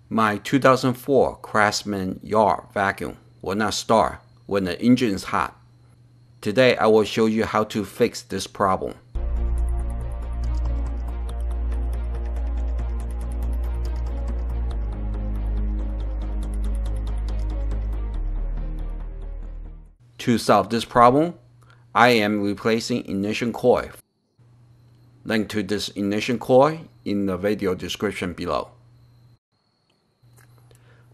My 2004 Craftsman Yard Vacuum will not start when the engine is hot. Today I will show you how to fix this problem. To solve this problem, I am replacing ignition coil. Link to this ignition coil in the video description below.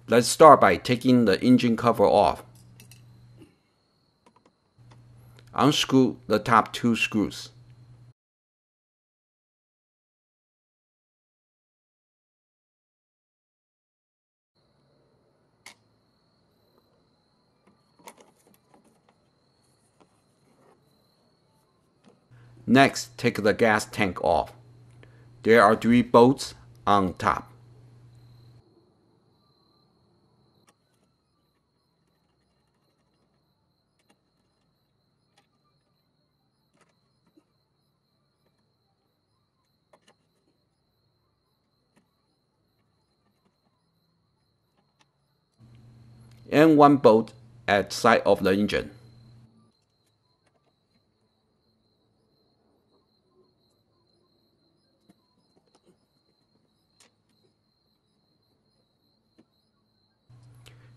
Let's start by taking the engine cover off. Unscrew the top two screws. Next, take the gas tank off. There are 3 bolts on top. And 1 bolt at the side of the engine.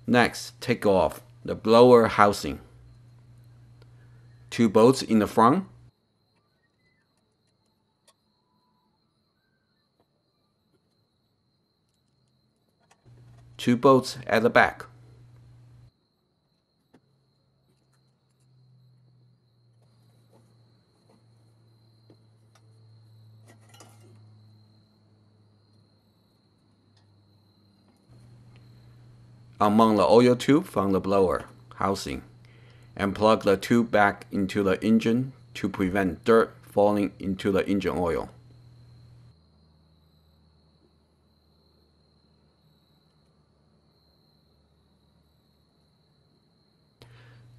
Next, take off the blower housing. 2 bolts in the front. 2 bolts at the back. Unmount the oil tube from the blower housing and plug the tube back into the engine to prevent dirt falling into the engine oil.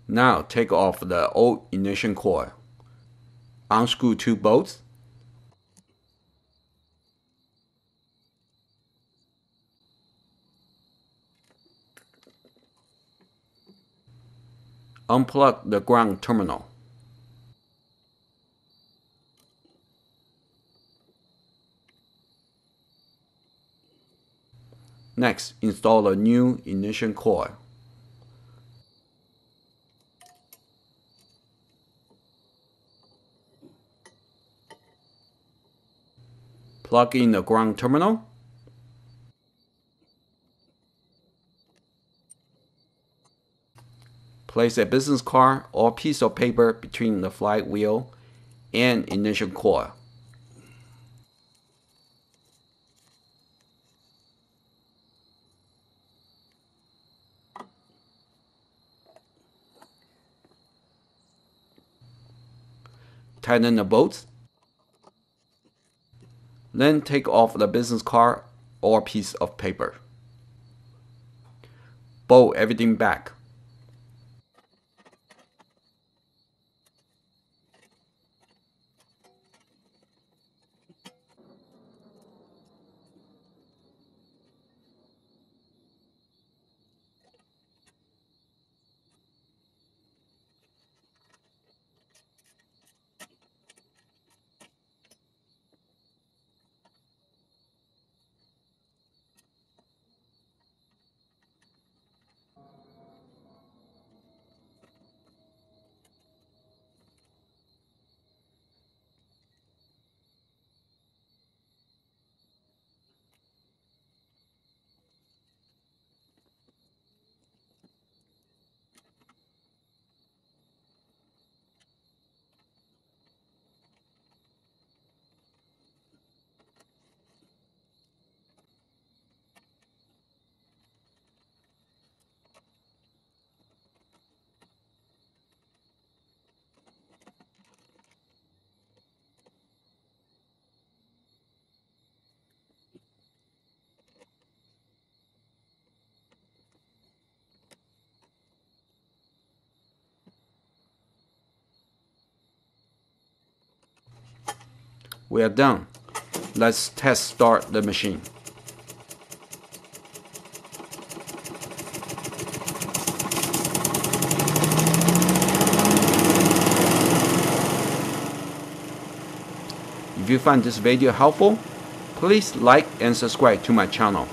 Now take off the old ignition coil. Unscrew 2 bolts. Unplug the ground terminal. Next, install the new ignition coil. Plug in the ground terminal. Place a business card or piece of paper between the flywheel and ignition coil. Tighten the bolts. Then take off the business card or piece of paper. Bolt everything back. We are done. Let's test start the machine. If you find this video helpful, please like and subscribe to my channel.